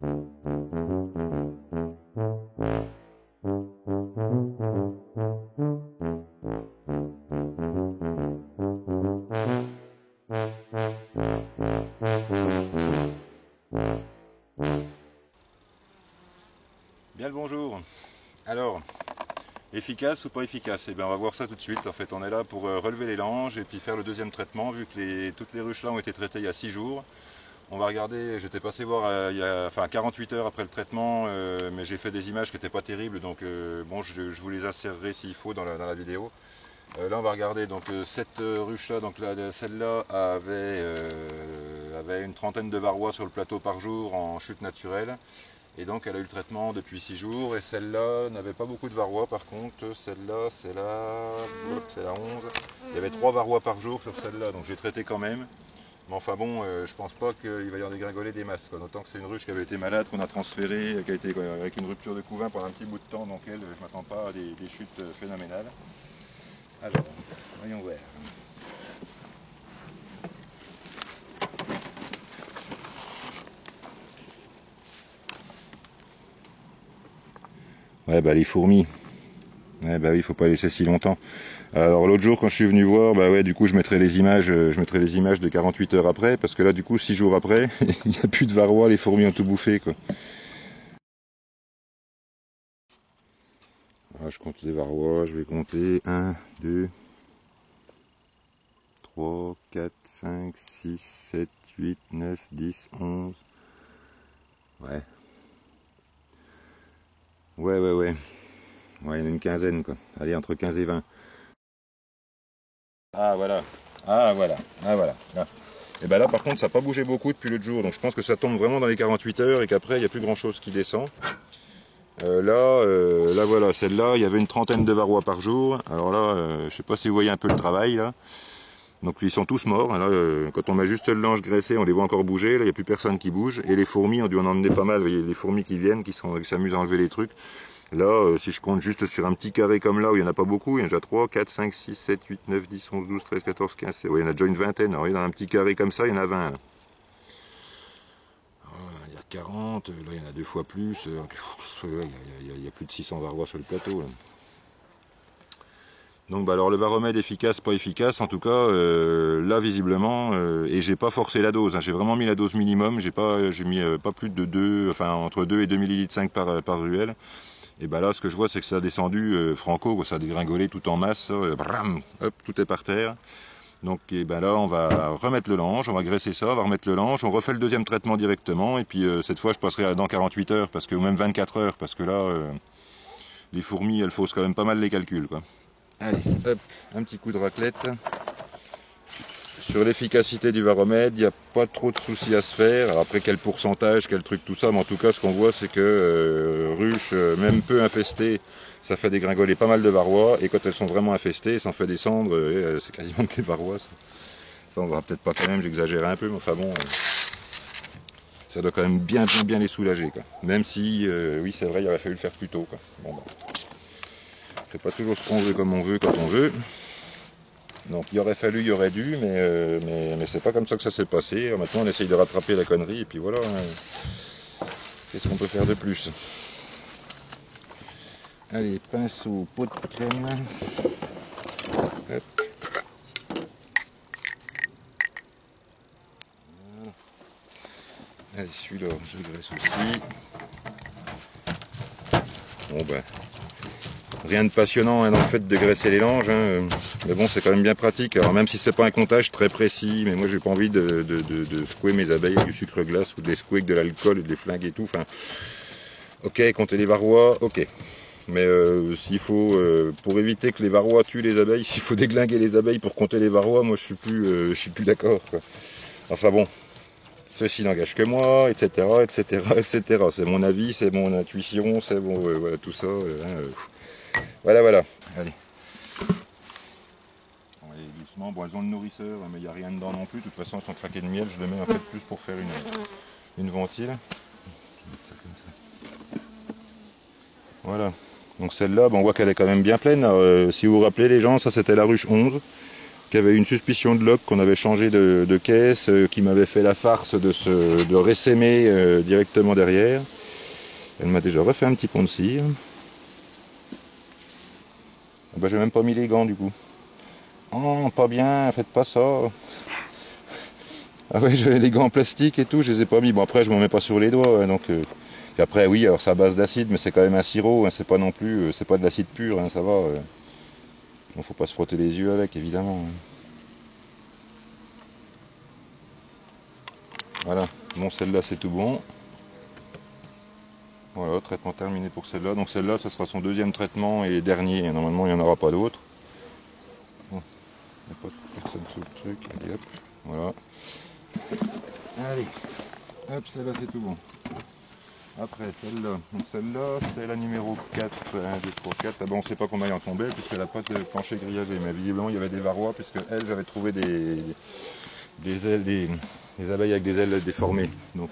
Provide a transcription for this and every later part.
Bien le bonjour. Alors, efficace ou pas efficace? Eh bien, on va voir ça tout de suite. En fait, on est là pour relever les langes et puis faire le deuxième traitement, vu que toutes les ruches là ont été traitées il y a 6 jours. On va regarder, j'étais passé voir il y a 48 heures après le traitement, mais j'ai fait des images qui n'étaient pas terribles, donc bon, je vous les insérerai s'il faut dans la vidéo. Là, on va regarder donc cette ruche-là, donc celle-là avait une trentaine de varrois sur le plateau par jour en chute naturelle. Et donc elle a eu le traitement depuis 6 jours, et celle-là n'avait pas beaucoup de varrois. Par contre, celle-là, c'est la 11. Il y avait 3 varrois par jour sur celle-là, donc j'ai traité quand même. Mais enfin bon, je pense pas qu'il va y en dégringoler des masses, quoi. D'autant que c'est une ruche qui avait été malade, qu'on a transférée, qui a été avec une rupture de couvain pendant un petit bout de temps, donc elle, je ne m'attends pas à des chutes phénoménales. Alors, voyons voir. Ouais, bah les fourmis. Ouais, bah oui, il faut pas laisser si longtemps. Alors l'autre jour quand je suis venu voir, bah ouais, du coup je mettrai les images de 48 heures après, parce que là du coup 6 jours après, il n'y a plus de varrois, les fourmis ont tout bouffé, quoi. Alors, je compte les varrois, je vais compter 1, 2, 3, 4, 5, 6, 7, 8, 9, 10, 11. Ouais. Ouais. Ouais, il y en a une quinzaine, quoi. Allez, entre 15 et 20. Ah voilà, ah voilà, ah voilà. Là. Et ben là par contre ça n'a pas bougé beaucoup depuis l'autre jour, donc je pense que ça tombe vraiment dans les 48 heures et qu'après il n'y a plus grand chose qui descend. Là voilà, celle-là, il y avait une trentaine de varrois par jour. Alors là, je ne sais pas si vous voyez un peu le travail là. Donc ils sont tous morts. Là, quand on met juste le linge graissé, on les voit encore bouger. Là, il n'y a plus personne qui bouge. Et les fourmis, on dû en emmener pas mal. Vous voyez, les fourmis qui viennent, qui s'amusent à enlever les trucs. Là, si je compte juste sur un petit carré comme là, où il n'y en a pas beaucoup, il y en a déjà 3, 4, 5, 6, 7, 8, 9, 10, 11, 12, 13, 14, 15, 16. Ouais, il y en a déjà une vingtaine. Alors, dans un petit carré comme ça, il y en a 20. Là. Il y a 40, là il y en a 2 fois plus. Il y a plus de 600 varrois sur le plateau. Là. Donc bah alors le varomède efficace, pas efficace, en tout cas là visiblement, et j'ai pas forcé la dose, hein, j'ai vraiment mis la dose minimum, j'ai mis pas plus de 2, enfin entre 2 et 2 millilitres 5 par ruelle. Et bah là ce que je vois c'est que ça a descendu franco, quoi, ça a dégringolé tout en masse, bram, hop, tout est par terre. Donc et ben là on va remettre le lange, on va graisser ça, on va remettre le lange, on refait le deuxième traitement directement, et puis cette fois je passerai dans 48 heures, parce que, ou même 24 heures, parce que là les fourmis elles faussent quand même pas mal les calculs, quoi. Allez, hop, un petit coup de raclette. Sur l'efficacité du varomède, il n'y a pas trop de soucis à se faire. Alors après, quel pourcentage, quel truc, tout ça, mais en tout cas, ce qu'on voit, c'est que ruches, même peu infestées, ça fait dégringoler pas mal de varrois, et quand elles sont vraiment infestées, ça en fait descendre, c'est quasiment des varrois. Ça on verra peut-être pas quand même, j'exagère un peu, mais enfin bon, ça doit quand même bien les soulager, quoi. Même si, oui, c'est vrai, il aurait fallu le faire plus tôt, quoi. Bon, bah. On fait pas toujours ce qu'on veut comme on veut quand on veut. Donc il aurait fallu, il aurait dû, mais c'est pas comme ça que ça s'est passé. Alors, maintenant on essaye de rattraper la connerie et puis voilà. Qu'est-ce qu'on peut faire de plus? Allez, pinceau, pot de crème. Hop. Allez, celui-là, je le graisse aussi. Bon ben, rien de passionnant hein, dans le fait de graisser les langes, hein, mais bon c'est quand même bien pratique. Alors même si c'est pas un comptage très précis, mais moi j'ai pas envie de secouer mes abeilles avec du sucre glace ou de les secouer avec de l'alcool et de les flinguer et tout. Enfin, ok, compter les varrois, ok. Mais s'il faut, pour éviter que les varrois tuent les abeilles, s'il faut déglinguer les abeilles pour compter les varrois, moi je suis plus d'accord. Enfin bon, ceci n'engage que moi, etc., etc., etc. C'est mon avis, c'est mon intuition, c'est bon, voilà, tout ça. Voilà. Allez. On va aller doucement. Bon, elles ont le nourrisseur, mais il n'y a rien dedans non plus. De toute façon, elles sont craquées de miel. Je le mets en fait plus pour faire une ventile. Voilà. Donc celle-là, bon, on voit qu'elle est quand même bien pleine. Si vous vous rappelez les gens, ça c'était la ruche 11. qui avait une suspicion de lock, qu'on avait changé de caisse, qui m'avait fait la farce de ressémer directement derrière. Elle m'a déjà refait un petit pont de cire. Ah bah, j'ai même pas mis les gants du coup. Oh, pas bien, faites pas ça. Ah ouais, j'avais les gants en plastique et tout, je les ai pas mis. Bon, après, je m'en mets pas sur les doigts, hein, donc... Puis après, oui, alors c'est à base d'acide, mais c'est quand même un sirop, hein, c'est pas non plus... c'est pas de l'acide pur, hein, ça va. Bon, faut pas se frotter les yeux avec, évidemment. Hein. Voilà, bon, celle-là, c'est tout bon. Voilà, traitement terminé pour celle-là. Donc celle-là, ça sera son deuxième traitement et dernier. Normalement, il n'y en aura pas d'autres. Bon, il n'y a pas de personne sous le truc. Allez, hop, voilà. Allez, hop, celle-là, c'est tout bon. Après, celle-là. Donc celle-là, c'est la numéro 4. 1, 2, 3, 4. Ah ben, on ne sait pas combien il en tombait, puisqu'elle n'a pas de plancher grillagé. Mais visiblement, il y avait des varrois, puisque elle, j'avais trouvé des ailes, des abeilles avec des ailes déformées. Donc,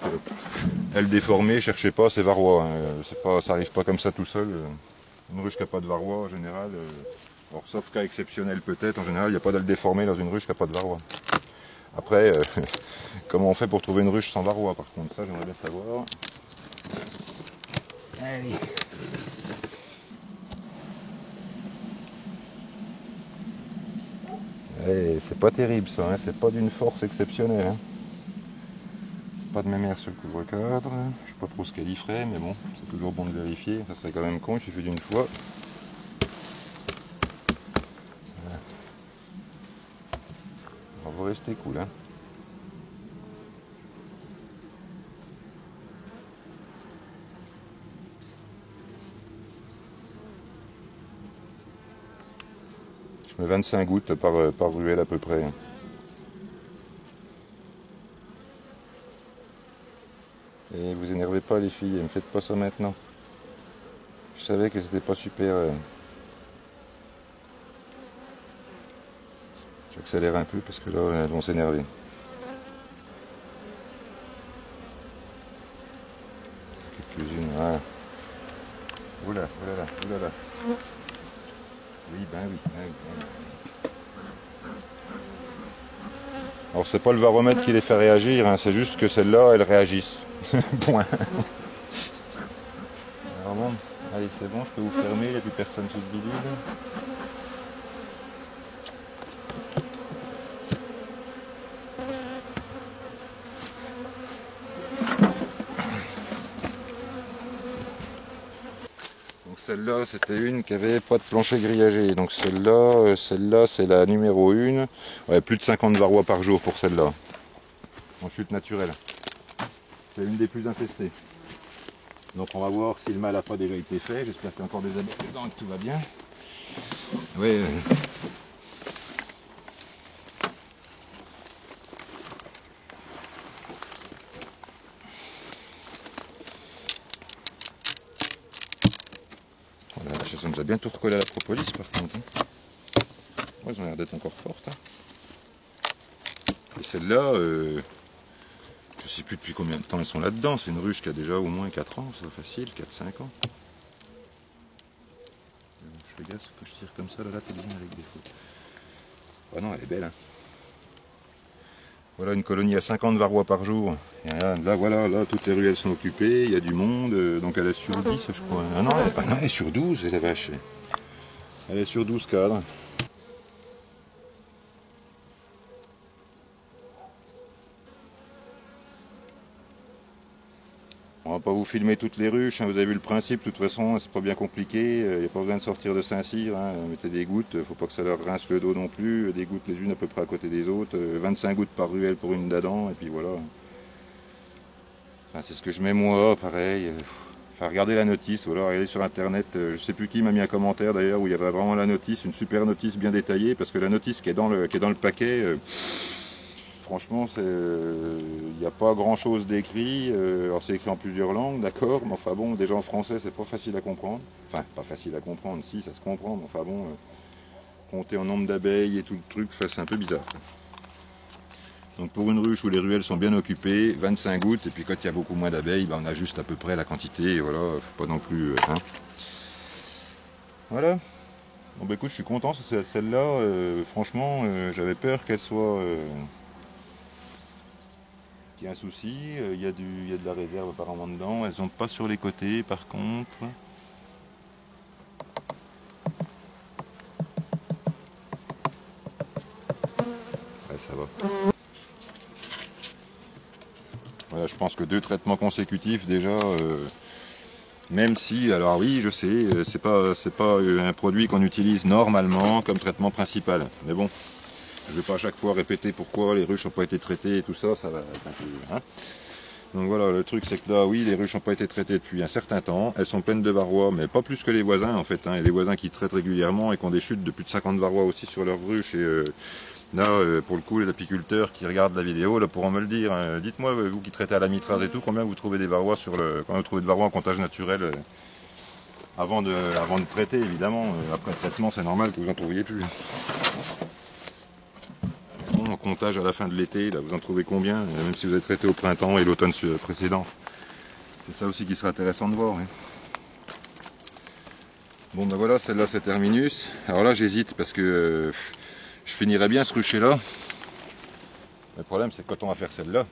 ailes déformées, cherchez pas, c'est varrois. Hein. Ça n'arrive pas comme ça tout seul. Une ruche qui n'a pas de varrois, en général, alors, sauf cas exceptionnel peut-être, en général, il n'y a pas d'ailes déformées dans une ruche qui n'a pas de varrois. Après, comment on fait pour trouver une ruche sans varrois, par contre, ça, j'aimerais bien savoir. Allez. C'est pas terrible ça, hein. C'est pas d'une force exceptionnelle. Hein. Pas de mémère sur le couvre-cadre. Je sais pas trop ce qu'elle y ferait, mais bon, c'est toujours bon de vérifier. Ça serait quand même con, il suffit d'une fois. Voilà. On va rester cool. Hein. Je mets 25 gouttes par ruelle à peu près. Et vous énervez pas les filles, ne me faites pas ça maintenant. Je savais que c'était pas super. J'accélère un peu parce que là elles vont s'énerver. Quelques-unes, voilà. Oula, oulala, oulala. Oui, ben oui. Ben oui. Alors c'est pas le varomètre qui les fait réagir, hein, c'est juste que celles-là, elles réagissent. Point. Alors bon, allez c'est bon, je peux vous fermer, il n'y a plus personne sous le bidule. Donc celle-là, c'était une qui avait pas de plancher grillagé. Donc celle-là, c'est la numéro 1. Ouais, plus de 50 varrois par jour pour celle-là. En chute naturelle. C'est une des plus infestées. Donc on va voir si le mal n'a pas déjà été fait. J'espère qu'il y a encore des abeilles dedans et que tout va bien. Oui. Voilà, elles sont déjà bientôt recollées à la propolis par contre. Hein. Ouais, elles ont l'air d'être encore fortes. Hein. Et celle-là, je sais plus depuis combien de temps elles sont là-dedans. C'est une ruche qui a déjà au moins 4 ans, c'est facile, 4-5 ans. Je fais gaffe quand je tire comme ça, là t'es bien avec des faux. Ah non, elle est belle. Hein. Voilà une colonie à 50 varrois par jour. Et là, voilà, là, toutes les ruelles sont occupées, il y a du monde, donc elle est sur 10, je crois. Ah non, elle est sur 12, elle est vache. Elle est sur 12 cadres. On va pas vous filmer toutes les ruches, hein, vous avez vu le principe, de toute façon, c'est pas bien compliqué, il n'y a pas besoin de sortir de Saint-Cyr, hein, mettez des gouttes, faut pas que ça leur rince le dos non plus, des gouttes les unes à peu près à côté des autres, 25 gouttes par ruelle pour une d'Adam, et puis voilà. Enfin, c'est ce que je mets moi, pareil. Enfin, regardez la notice, voilà, regardez sur internet, je sais plus qui m'a mis un commentaire d'ailleurs où il y avait vraiment la notice, une super notice bien détaillée, parce que la notice qui est dans le paquet, franchement, il n'y a pas grand chose d'écrit, alors c'est écrit en plusieurs langues, d'accord, mais enfin bon, déjà en français c'est pas facile à comprendre, enfin pas facile à comprendre, si ça se comprend, mais enfin bon, compter en nombre d'abeilles et tout le truc, c'est un peu bizarre. Donc pour une ruche où les ruelles sont bien occupées, 25 gouttes, et puis quand il y a beaucoup moins d'abeilles, ben on ajuste à peu près la quantité, et voilà, faut pas non plus... hein. Voilà. Bon bah écoute, je suis content, celle-là, franchement, j'avais peur qu'elle soit... qu'il y ait un souci, il y a de la réserve apparemment dedans, elles sont pas sur les côtés par contre. Ouais, ça va. Voilà, je pense que 2 traitements consécutifs déjà, même si, alors oui, je sais, c'est pas un produit qu'on utilise normalement comme traitement principal. Mais bon, je vais pas à chaque fois répéter pourquoi les ruches n'ont pas été traitées et tout ça, ça va être un peu, hein. Donc voilà, le truc c'est que là, oui, les ruches n'ont pas été traitées depuis un certain temps. Elles sont pleines de varroa, mais pas plus que les voisins en fait, hein. Il y a des voisins qui traitent régulièrement et qui ont des chutes de plus de 50 varroa aussi sur leurs ruches. Et là, pour le coup, les apiculteurs qui regardent la vidéo là, pourront me le dire. Dites-moi, vous qui traitez à la mitraze et tout, combien vous trouvez des varroa combien vous trouvez de varroa en comptage naturel avant de traiter, évidemment. Après le traitement, c'est normal que vous en trouviez plus. En comptage à la fin de l'été, là, vous en trouvez combien, même si vous avez traité au printemps et l'automne précédent. C'est ça aussi qui serait intéressant de voir. Hein. Bon ben voilà, celle-là c'est terminus. Alors là j'hésite parce que je finirais bien ce rucher là. Le problème c'est que quand on va faire celle-là,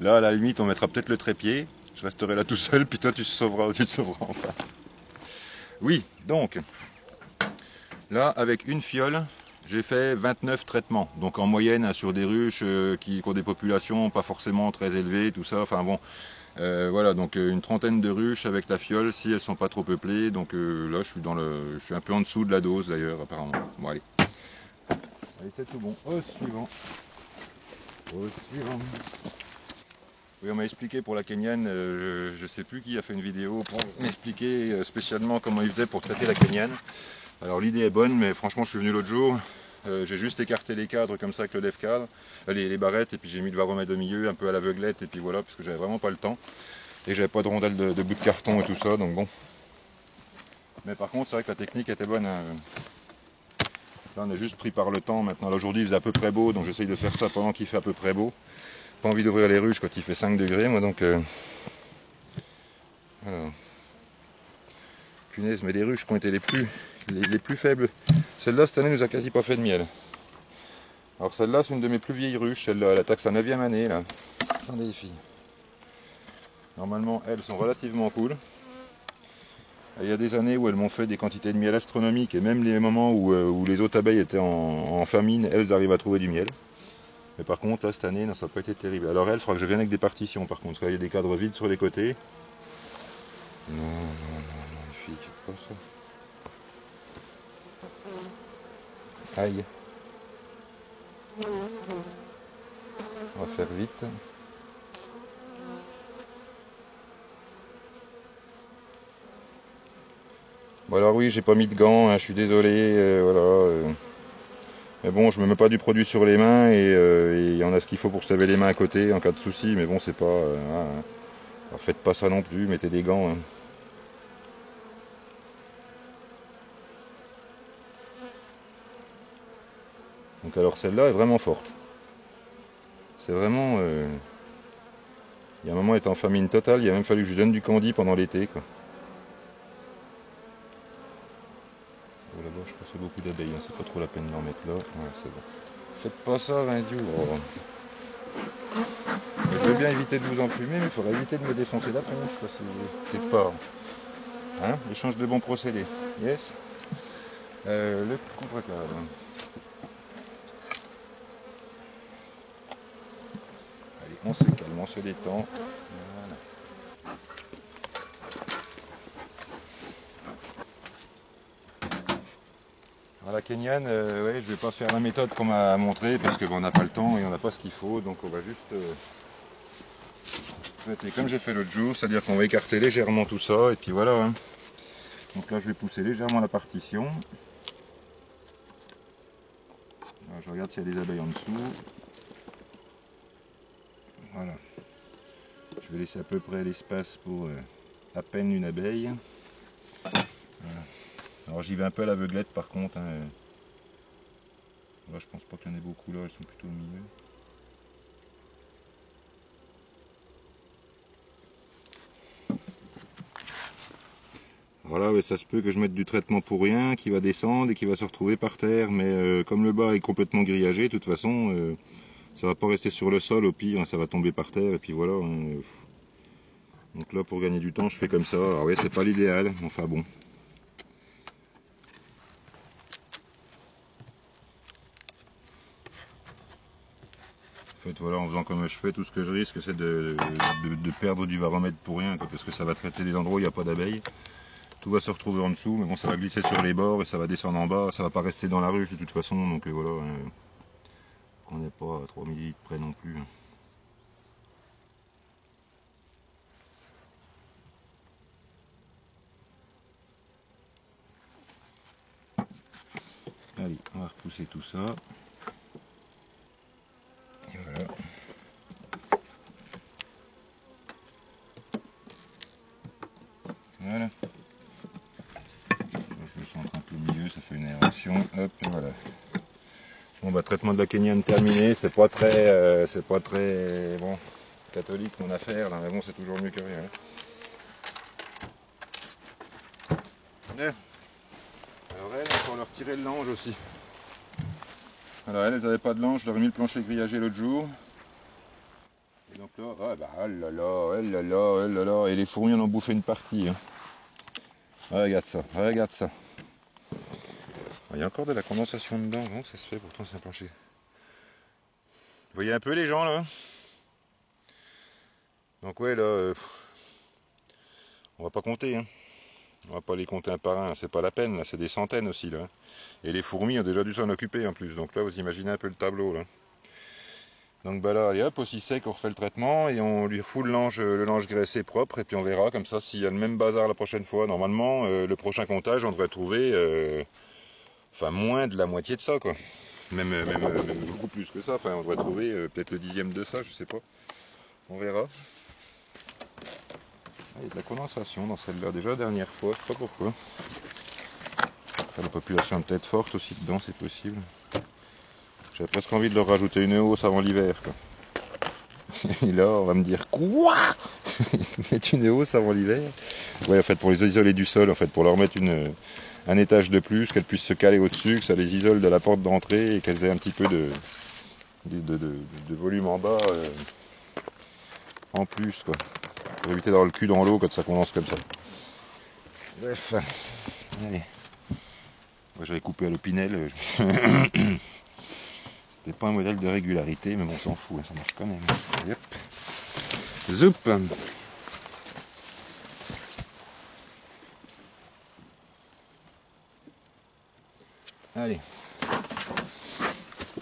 là à la limite on mettra peut-être le trépied. Je resterai là tout seul, puis toi tu te sauveras en face. Oui, donc là avec une fiole, j'ai fait 29 traitements. Donc en moyenne hein, sur des ruches qui ont des populations pas forcément très élevées, tout ça. Enfin bon, voilà, donc une trentaine de ruches avec la fiole si elles sont pas trop peuplées. Donc là, je suis un peu en dessous de la dose d'ailleurs, apparemment. Bon, allez. Allez, c'est tout bon. Au suivant. Au suivant. Oui, on m'a expliqué pour la Kenyane, je sais plus qui a fait une vidéo pour m'expliquer spécialement comment il faisait pour traiter la Kenyane. Alors l'idée est bonne, mais franchement, je suis venu l'autre jour. J'ai juste écarté les cadres comme ça avec le lève cadre, les barrettes, et puis j'ai mis le varomètre au milieu, un peu à l'aveuglette, et puis voilà, parce que j'avais vraiment pas le temps. Et j'avais pas de rondelles de bout de carton et tout ça, donc bon. Mais par contre, c'est vrai que la technique était bonne. Hein. Là, on est juste pris par le temps maintenant. Là, aujourd'hui, il faisait à peu près beau, donc j'essaye de faire ça pendant qu'il fait à peu près beau. Pas envie d'ouvrir les ruches quand il fait 5 degrés, moi, donc... voilà. Punaise, mais les ruches qui ont été les plus faibles. Celle-là, cette année, nous a quasi pas fait de miel. Alors celle-là, c'est une de mes plus vieilles ruches. Celle-là, elle attaque sa 9e année, là. Sans des filles. Normalement, elles sont relativement cool. Il y a des années où elles m'ont fait des quantités de miel astronomiques et même les moments où les autres abeilles étaient en famine, elles arrivent à trouver du miel. Mais par contre, là, cette année, non, ça n'a pas été terrible. Alors elles, il faudra que je vienne avec des partitions par contre, parce qu'il y a des cadres vides sur les côtés. Non, non, non, non, les filles, faites pas ça. Aïe. On va faire vite. Bon alors oui, j'ai pas mis de gants, hein, je suis désolé, voilà. Mais bon, je me mets pas du produit sur les mains et il y en a ce qu'il faut pour se laver les mains à côté en cas de souci, mais bon, c'est pas... hein. Alors, faites pas ça non plus, mettez des gants. Hein. Donc alors celle-là est vraiment forte. C'est vraiment... il y a un moment, elle était en famine totale, il a même fallu que je lui donne du candy pendant l'été, quoi. Oh, là-bas, je crois que c'est beaucoup d'abeilles, hein. C'est pas trop la peine d'en mettre là. Ouais, c'est bon. Faites pas ça, Vindiou. Oh. Je veux bien éviter de vous enfumer, mais il faudrait éviter de me défoncer la tronche, quoi, quelque part. Hein, échange de bons procédés. Yes. Le contre-cadre. Allez, on se calme, on se détend. Voilà. Alors, la Kenyane, ouais, je vais pas faire la méthode qu'on m'a montré parce qu'on n'a pas le temps et on n'a pas ce qu'il faut, donc on va juste traiter comme j'ai fait l'autre jour, c'est-à-dire qu'on va écarter légèrement tout ça et puis voilà. Hein. Donc là je vais pousser légèrement la partition. Là, je regarde s'il y a des abeilles en dessous. Voilà. Je vais laisser à peu près l'espace pour à peine une abeille. Voilà. Alors j'y vais un peu à l'aveuglette par contre. Hein. Là je pense pas qu'il y en ait beaucoup là, elles sont plutôt au milieu. Alors là, ouais, ça se peut que je mette du traitement pour rien, qui va descendre et qui va se retrouver par terre. Mais comme le bas est complètement grillagé, de toute façon, ça va pas rester sur le sol. Au pire, hein, ça va tomber par terre et puis voilà. Hein. Donc là, pour gagner du temps, je fais comme ça. Alors ouais, c'est pas l'idéal, enfin bon. En fait, voilà, en faisant comme je fais, tout ce que je risque, c'est de perdre du varomètre pour rien, quoi, parce que ça va traiter les endroits où il n'y a pas d'abeilles. Tout va se retrouver en dessous, mais bon, ça va glisser sur les bords et ça va descendre en bas. Ça va pas rester dans la ruche de toute façon, donc voilà, on n'est pas à 3 ml près non plus. Allez, on va repousser tout ça. Et voilà. Voilà. Je le centre un peu au milieu, ça fait une aération. Hop, et voilà. Bon bah traitement de la Kenyane terminé, c'est pas très bon catholique mon affaire là, mais bon c'est toujours mieux que rien. Alors elle, il faut leur tirer le lange aussi. Alors elles n'avaient pas de lange, je leur ai mis le plancher grillagé l'autre jour. Et donc là, ah bah oh là là, oh là là, oh là là, et les fourmis en ont bouffé une partie. Hein. Regarde ça, regarde ça. Il y a encore de la condensation dedans, non ça se fait pourtant c'est un plancher. Vous voyez un peu les gens là? Donc ouais là, on va pas compter, hein. On va pas les compter un par un, c'est pas la peine, là c'est des centaines aussi là. Et les fourmis ont déjà dû s'en occuper en plus, donc là vous imaginez un peu le tableau là. Donc bah là, allez hop, aussi sec, on refait le traitement et on lui refoule le lange graissé propre et puis on verra comme ça s'il y a le même bazar la prochaine fois. Normalement, le prochain comptage, on devrait trouver enfin moins de la moitié de ça quoi. Même beaucoup plus que ça, enfin on devrait trouver peut-être le 10e de ça, je sais pas. On verra. Ah, il y a de la condensation dans celle-là déjà la dernière fois, je sais pas pourquoi. Après, la population est peut-être forte aussi dedans, c'est possible. J'avais presque envie de leur rajouter une hausse avant l'hiver. Et là, on va me dire quoi? Mettre une hausse avant l'hiver? Ouais, en fait, pour les isoler du sol, en fait, pour leur mettre un étage de plus, qu'elles puissent se caler au-dessus, que ça les isole de la porte d'entrée et qu'elles aient un petit peu de volume en bas en plus, quoi. Pour éviter d'avoir le cul dans l'eau quand ça condense comme ça. Bref, allez. Moi, j'avais coupé à l'opinel. C'était pas un modèle de régularité, mais bon, on s'en fout, hein, ça marche quand même. Yep. Zoup. Allez.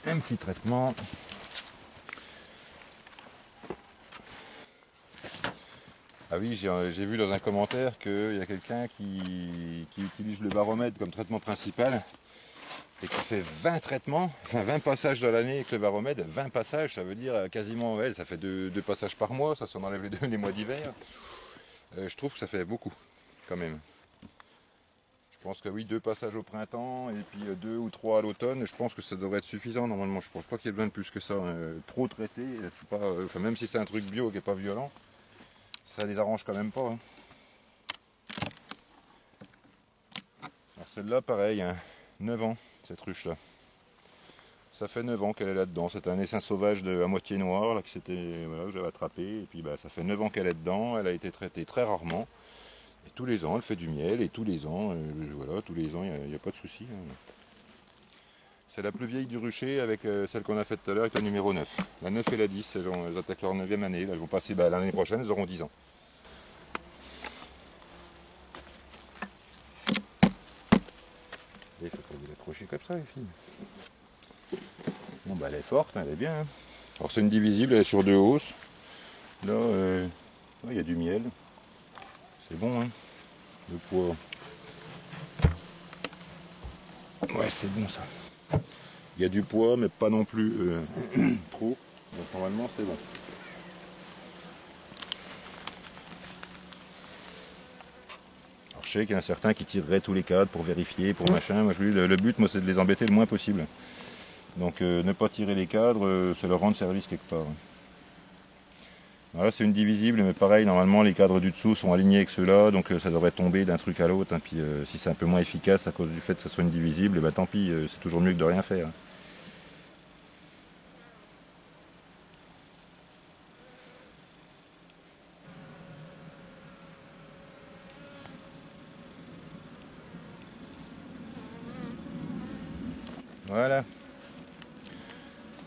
Un petit traitement. Ah oui, j'ai vu dans un commentaire qu'il y a quelqu'un qui utilise le baromètre comme traitement principal et qui fait 20 traitements, enfin 20 passages dans l'année avec le baromètre. 20 passages, ça veut dire quasiment, ouais, ça fait deux passages par mois, ça s'en enlève les mois d'hiver. Je trouve que ça fait beaucoup, quand même. Je pense que oui, 2 passages au printemps et puis 2 ou 3 à l'automne, je pense que ça devrait être suffisant normalement. Je pense pas qu'il y ait besoin de plus que ça. Hein. Trop traité, c'est pas, enfin, même si c'est un truc bio qui n'est pas violent, ça les arrange quand même pas. Hein. Alors celle-là, pareil, hein, 9 ans, cette ruche-là. Ça fait 9 ans qu'elle est là-dedans. C'est un essaim sauvage à moitié noir là, que j'avais attrapé. Et puis bah, ça fait 9 ans qu'elle est dedans. Elle a été traitée très rarement. Et tous les ans, elle fait du miel. Et tous les ans, voilà, tous les ans, il n'y a pas de souci. Hein. C'est la plus vieille du rucher avec celle qu'on a faite tout à l'heure avec la numéro 9. La 9 et la 10, elles attaquent leur 9e année. Là, elles vont passer l'année prochaine, elles auront 10 ans. Il faut pas vous accrocher comme ça, les filles. Bon, bah, elle est forte, hein, elle est bien. Hein. Alors, c'est une divisible, elle est sur 2 hausses. Là, il y a du miel. C'est bon, hein. Le poids. Ouais, c'est bon ça. Il y a du poids, mais pas non plus trop. Donc, normalement, c'est bon. Alors, je sais qu'il y en a certains qui tireraient tous les cadres pour vérifier, pour machin. Moi, le but, moi, c'est de les embêter le moins possible. Donc, ne pas tirer les cadres, c'est leur rendre service quelque part. Voilà, c'est une divisible, mais pareil, normalement les cadres du dessous sont alignés avec ceux-là, donc ça devrait tomber d'un truc à l'autre. Hein, puis si c'est un peu moins efficace à cause du fait que ce soit une divisible, et ben tant pis, c'est toujours mieux que de rien faire. Hein. Voilà.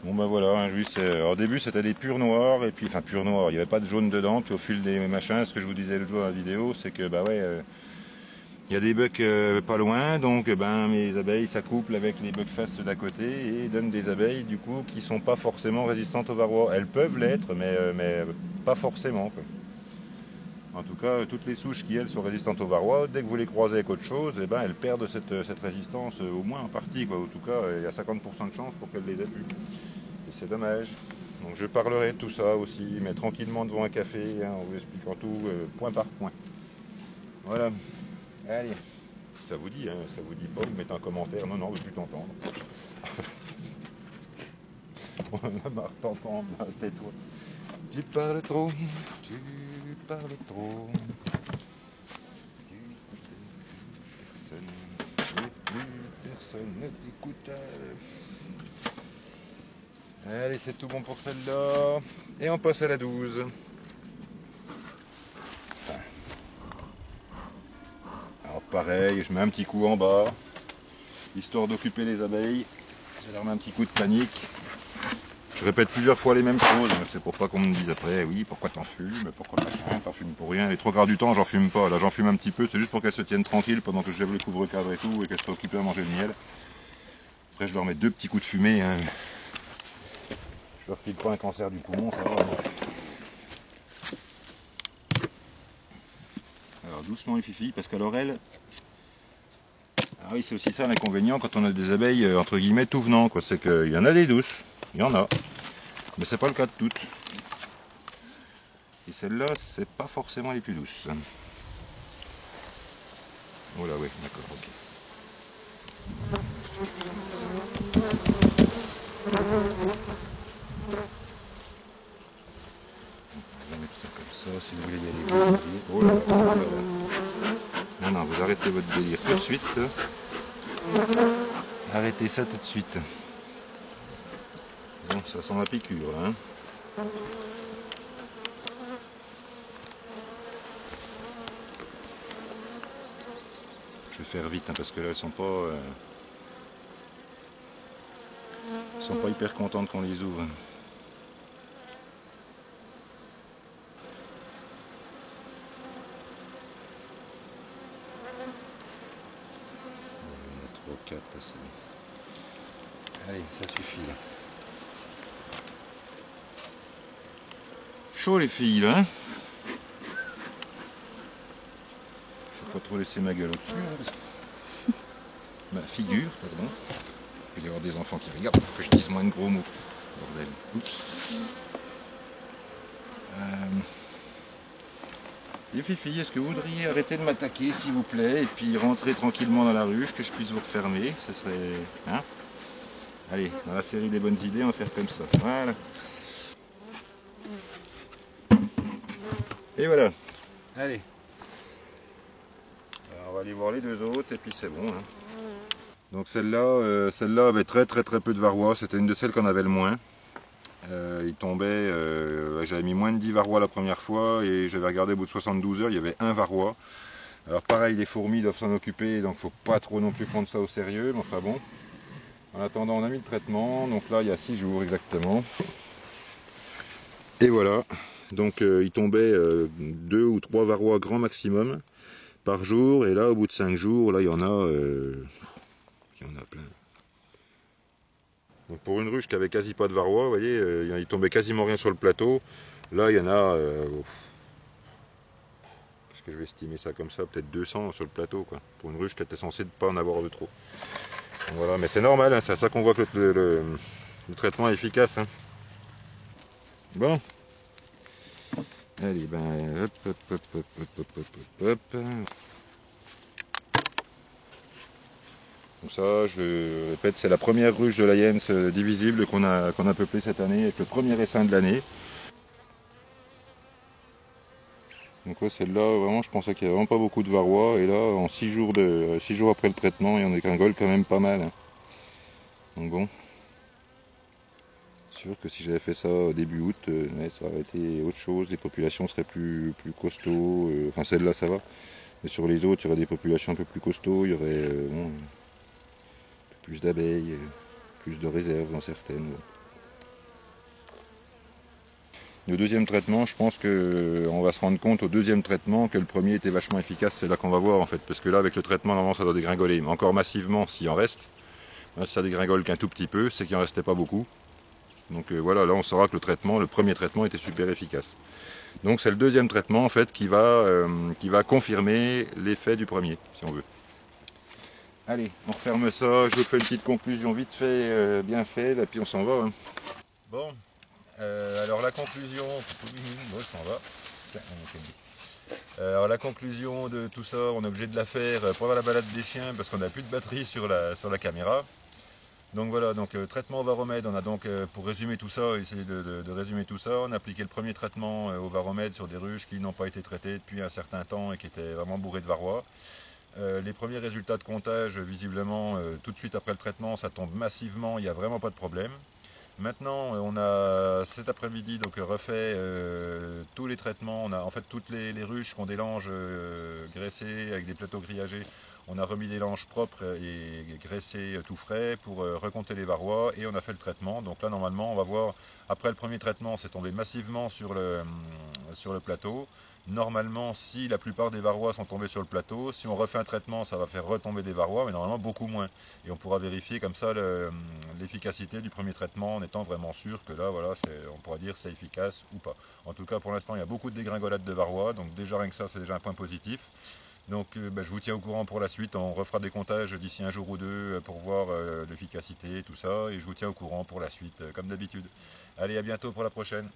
Bon ben voilà, un juif, au début c'était des purs noirs, et puis enfin purs noirs, il n'y avait pas de jaune dedans, puis au fil des machins, ce que je vous disais le jour dans la vidéo, c'est que bah ouais, il y a des bucks pas loin, donc ben mes abeilles s'accouplent avec les buckfast d'à côté et donnent des abeilles du coup qui sont pas forcément résistantes au varroa. Elles peuvent l'être, mais pas forcément. Quoi. En tout cas, toutes les souches qui elles sont résistantes au varroa, dès que vous les croisez avec autre chose, eh ben, elles perdent cette résistance au moins en partie. Quoi. En tout cas, il y a 50% de chance pour qu'elles les aient plus. Et c'est dommage. Donc je parlerai de tout ça aussi, mais tranquillement devant un café, hein, en vous expliquant tout point par point. Voilà. Allez. Si ça vous dit, hein, ça vous dit pas, vous mettez un commentaire. Non, non, je veux plus t'entendre. On en a marre de t'entendre, tais-toi. Tu parles trop, tu parles trop. Tu n'écoutes personne ne t'écoute. Allez, c'est tout bon pour celle-là. Et on passe à la 12. Alors pareil, je mets un petit coup en bas, histoire d'occuper les abeilles. Je leur mets un petit coup de panique. Je répète plusieurs fois les mêmes choses, c'est pour pas qu'on me dise après, oui, pourquoi t'en fumes, pourquoi t'en fumes pour rien. Les trois quarts du temps, j'en fume pas. Là, j'en fume un petit peu, c'est juste pour qu'elles se tiennent tranquilles pendant que je lève le couvre-cadre et tout, et qu'elles soient occupées à manger le miel. Après, je leur mets deux petits coups de fumée. Hein. Je leur file pas un cancer du poumon, ça va. Alors, doucement les filles, parce qu'alors elles... Ah oui, c'est aussi ça l'inconvénient quand on a des abeilles, entre guillemets, tout venant, quoi. C'est qu'il y en a des douces, il y en a. Mais c'est pas le cas de toutes. Et celles-là, c'est pas forcément les plus douces. Oh là, oui, d'accord, ok. On va mettre ça comme ça, si vous voulez y aller. Oh là là, oh là là. Non, non, vous arrêtez votre délire tout de suite. Arrêtez ça tout de suite. Bon, ça sent la piqûre, là, hein. Je vais faire vite, hein, parce que là, elles sont pas hyper contentes qu'on les ouvre. On a 3, 4, c'est bon. Allez, ça suffit, là. Chaud, les filles, là, hein. Je vais pas trop laisser ma gueule au-dessus, hein, parce que... Ma figure, pardon. Il va y avoir des enfants qui regardent pour que je dise moins de gros mots. Bordel. Oups. Les filles, est-ce que vous voudriez arrêter de m'attaquer, s'il vous plaît, et puis rentrer tranquillement dans la ruche, que je puisse vous refermer, ce serait... Hein? Allez, dans la série des bonnes idées, on va faire comme ça. Voilà. Et voilà. Allez. Alors, on va aller voir les deux autres, et puis c'est bon. Hein. Donc celle-là avait très peu de varroa, c'était une de celles qu'on avait le moins. Il tombait, j'avais mis moins de 10 varrois la première fois et j'avais regardé au bout de 72 heures, il y avait un varroa. Alors pareil, les fourmis doivent s'en occuper, donc faut pas trop non plus prendre ça au sérieux, mais enfin bon. En attendant, on a mis le traitement, donc là il y a 6 jours exactement. Et voilà, donc il tombait 2 ou 3 varrois grand maximum par jour, et là au bout de 5 jours, là il y en a plein. Donc pour une ruche qui avait quasi pas de varroa, vous voyez, il tombait quasiment rien sur le plateau. Là, il y en a, parce que je vais estimer ça comme ça, peut-être 200 sur le plateau, quoi. Pour une ruche qui était censée ne pas en avoir de trop. Donc voilà, mais c'est normal, hein, c'est à ça qu'on voit que le traitement est efficace. Hein. Bon. Allez, ben, hop. Donc ça, je répète, c'est la première ruche de la Jens divisible qu'on a peuplée cette année avec le premier essaim de l'année. Donc ouais, celle-là, vraiment, je pensais qu'il n'y avait vraiment pas beaucoup de varroa. Et là, en 6 jours après le traitement, il y en dégringole quand même pas mal, hein. Donc bon, sûr que si j'avais fait ça au début août, mais ça aurait été autre chose. Les populations seraient plus costauds. Enfin, celle-là, ça va. Mais sur les autres, il y aurait des populations un peu plus costauds. Il y aurait bon, un peu plus d'abeilles, plus de réserves dans certaines. Bon. Le deuxième traitement, je pense qu'on va se rendre compte au deuxième traitement que le premier était vachement efficace. C'est là qu'on va voir en fait. Parce que là, avec le traitement, normalement, ça doit dégringoler. Mais encore massivement s'il en reste. Là, si ça dégringole qu'un tout petit peu, c'est qu'il n'en restait pas beaucoup. Donc voilà, là on saura que le premier traitement était super efficace. Donc c'est le deuxième traitement en fait qui va confirmer l'effet du premier, si on veut. Allez, on referme ça, je vous fais une petite conclusion vite fait, bien fait, et puis on s'en va, hein. Bon, alors la conclusion, on s'en va. Alors la conclusion de tout ça, on est obligé de la faire pendant la balade des chiens parce qu'on n'a plus de batterie sur la caméra. Donc voilà, donc traitement au varomède, on a donc, pour résumer tout ça, essayer de résumer tout ça, on a appliqué le premier traitement au varomède sur des ruches qui n'ont pas été traitées depuis un certain temps et qui étaient vraiment bourrées de varroa. Les premiers résultats de comptage, visiblement, tout de suite après le traitement, ça tombe massivement, il n'y a vraiment pas de problème. Maintenant, on a cet après-midi donc refait tous les traitements. On a en fait toutes les ruches qui ont des langes graissées avec des plateaux grillagés. On a remis des langes propres et graissées tout frais pour recompter les varrois et on a fait le traitement. Donc là, normalement, on va voir, après le premier traitement, c'est tombé massivement sur le plateau. Normalement, si la plupart des varrois sont tombés sur le plateau, si on refait un traitement, ça va faire retomber des varrois, mais normalement beaucoup moins. Et on pourra vérifier comme ça l'efficacité du premier traitement en étant vraiment sûr que là, voilà, on pourra dire c'est efficace ou pas. En tout cas, pour l'instant, il y a beaucoup de dégringolades de varrois, donc déjà rien que ça, c'est déjà un point positif. Donc je vous tiens au courant pour la suite, on refera des comptages d'ici un jour ou deux pour voir l'efficacité et tout ça, et je vous tiens au courant pour la suite, comme d'habitude. Allez, à bientôt pour la prochaine.